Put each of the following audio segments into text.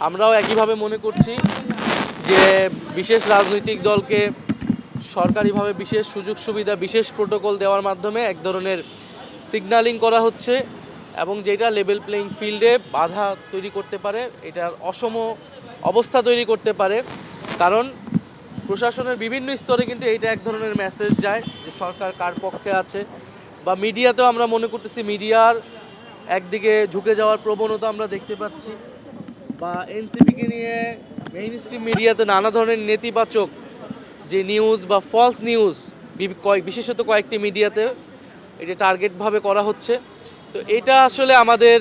আমরাও একইভাবে মনে করছি যে বিশেষ রাজনৈতিক দলকে সরকারিভাবে বিশেষ সুযোগ সুবিধা, বিশেষ প্রোটোকল দেওয়ার মাধ্যমে এক ধরনের সিগন্যালিং করা হচ্ছে এবং যেটা লেভেল প্লেইং ফিল্ডে বাধা তৈরি করতে পারে, এটার অসম অবস্থা তৈরি করতে পারে। কারণ প্রশাসনের বিভিন্ন স্তরে কিন্তু এইটা এক ধরনের মেসেজ যায় যে সরকার কার পক্ষে আছে, বা মিডিয়াতেও আমরা মনে করতেছি মিডিয়ার একদিকে ঝুঁকে যাওয়ার প্রবণতা আমরা দেখতে পাচ্ছি, বা এনসিপিকে নিয়ে মেইন স্ট্রিম মিডিয়াতে নানা ধরনের নেতিবাচক যে নিউজ বা ফলস নিউজ বিশেষত কয়েকটি মিডিয়াতে এটা টার্গেটভাবে করা হচ্ছে। তো এটা আসলে আমাদের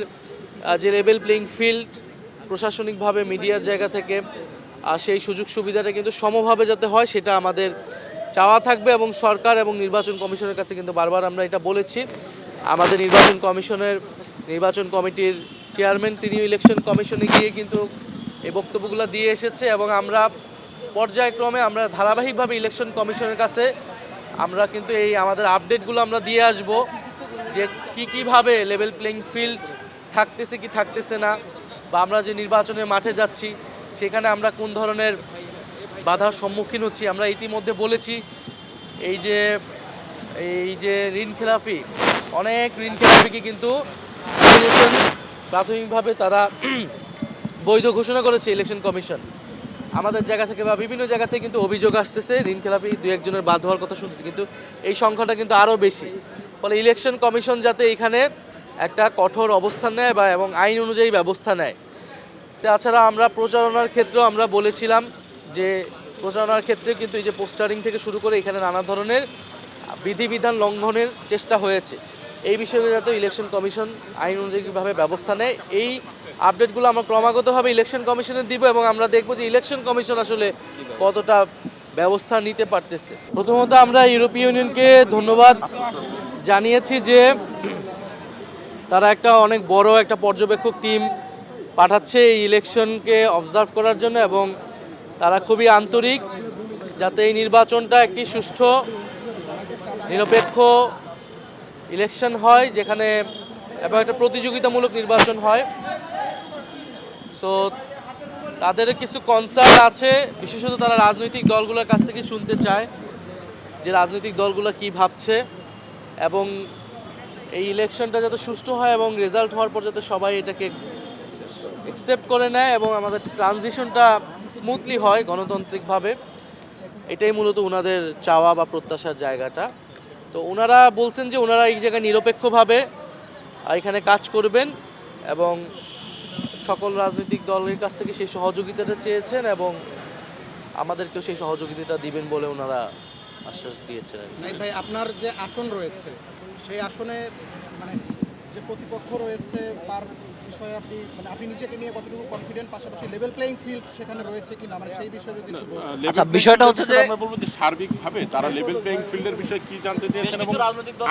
যে লেভেল প্লেইং ফিল্ড প্রশাসনিকভাবে মিডিয়ার জায়গা থেকে সেই সুযোগ সুবিধাটা কিন্তু সমভাবে যাতে হয় সেটা আমাদের চাওয়া থাকবে, এবং সরকার এবং নির্বাচন কমিশনের কাছে কিন্তু বারবার আমরা এটা বলেছি। আমাদের নির্বাচন কমিটির চেয়ারম্যান তিনি ইলেকশন কমিশনে গিয়ে কিন্তু এই বক্তব্যগুলো দিয়ে এসেছে, এবং আমরা পর্যায়ক্রমে আমরা ধারাবাহিকভাবে ইলেকশন কমিশনের কাছে আমরা কিন্তু এই আমাদের আপডেটগুলো আমরা দিয়ে আসব যে কীভাবে লেভেল প্লেইং ফিল্ড থাকতেছে কি থাকতেছে না, বা আমরা যে নির্বাচনের মাঠে যাচ্ছি সেখানে আমরা কোন ধরনের বাধার সম্মুখীন হচ্ছি। আমরা ইতিমধ্যে বলেছি এই যে অনেক ঋণ খেলাপিকে কিন্তু প্রাথমিকভাবে তারা বৈধ ঘোষণা করেছে ইলেকশন কমিশন। আমাদের জায়গা থেকে বা বিভিন্ন জায়গা থেকে কিন্তু অভিযোগ আসতেছে ঋণ খেলাপি দু একজনের বাদ হওয়ার কথা শুনতেছি, কিন্তু এই সংখ্যাটা কিন্তু আরও বেশি। ফলে ইলেকশন কমিশন যাতে এখানে একটা কঠোর অবস্থান নেয় বা এবং আইন অনুযায়ী ব্যবস্থা নেয়। তাছাড়া আমরা প্রচারণার ক্ষেত্রেও আমরা বলেছিলাম যে প্রচারণার ক্ষেত্রে কিন্তু এই যে পোস্টারিং থেকে শুরু করে এখানে নানা ধরনের বিধিবিধান লঙ্ঘনের চেষ্টা হয়েছে। এই বিষয়ে যাতে ইলেকশন কমিশন আইন অনুযায়ীভাবে ব্যবস্থা নেয়, এই আপডেটগুলো আমরা ক্রমাগতভাবে ইলেকশন কমিশনে দিব, এবং আমরা দেখব যে ইলেকশন কমিশন আসলে কতটা ব্যবস্থা নিতে পারতেছে। প্রথমত আমরা ইউরোপীয় ইউনিয়নকে ধন্যবাদ জানিয়েছি যে তারা একটা অনেক বড় একটা পর্যবেক্ষক টিম পাঠাচ্ছে এই ইলেকশনকে অবজার্ভ করার জন্য, এবং তারা খুবই আন্তরিক যাতে এই নির্বাচনটা একটি সুষ্ঠু নিরপেক্ষ ইলেকশন হয়, যেখানে এবং একটা প্রতিযোগিতামূলক নির্বাচন হয়। সো তাদের কিছু কনসার্ন আছে, বিশেষত তারা রাজনৈতিক দলগুলোর কাছ থেকে শুনতে চায় যে রাজনৈতিক দলগুলো কি ভাবছে, এবং এই ইলেকশনটা যাতে সুষ্ঠু হয় এবং রেজাল্ট হওয়ার পর যাতে সবাই এটাকে অ্যাকসেপ্ট করে নেয় এবং আমাদের ট্রানজিশনটা স্মুথলি হয় গণতান্ত্রিকভাবে। এটাই মূলত ওনাদের চাওয়া বা প্রত্যাশার জায়গাটা। তো ওনারা বলছেন যে ওনারা এই জায়গায় নিরপেক্ষভাবে এখানে কাজ করবেন এবং সকল রাজনৈতিক দলের কাছ থেকে সেই সহযোগিতাটা চেয়েছেন, এবং আমাদেরকেও সেই সহযোগিতাটা দিবেন বলে ওনারা আশ্বাস দিয়েছেন। ভাই, আপনার যে আসন রয়েছে সেই আসনে মানে যে প্রতিপক্ষ রয়েছে তার বিষয়ে আপনি নিজেকে নিয়ে কতটুকু কনফিডেন্ট, পাশাপাশি লেভেল প্লেইং ফিল্ড সেখানে রয়েছে কিনা, মানে সেই বিষয়ে যদি আচ্ছা, বিষয়টা হচ্ছে যে আমরা বলবো যে সার্বিকভাবে তারা লেভেল প্লেইং ফিল্ডের বিষয়ে কি জানতে চেয়েছেন এবং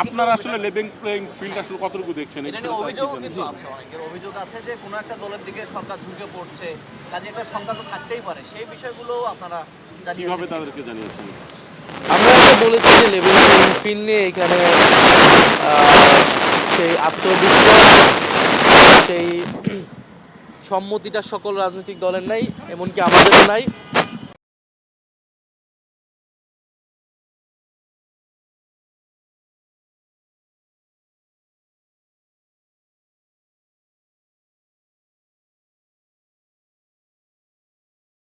আপনারা আসলে লেভেল প্লেইং ফিল্ড আসলে কতটুকু দেখছেন? এটা নিয়ে অভিযোগও কিন্তু আছে, অনেকের অভিযোগ আছে যে কোনো একটা দলের দিকে সরকার ঝুঁকে পড়ছে, কাজে একটা সংখ্যা তো থাকতেই পারে। সেই বিষয়গুলো আপনারা কিভাবে তাদেরকে জানিয়েছেন? আমরা বলেছি যে লেভেল প্লেইং ফিল্ড নিয়ে এখানে সেই আত্মবিশ্বাস, সেই সম্মতিটা সকল রাজনৈতিক দলের নাই, এমনকি আমাদেরও নাই।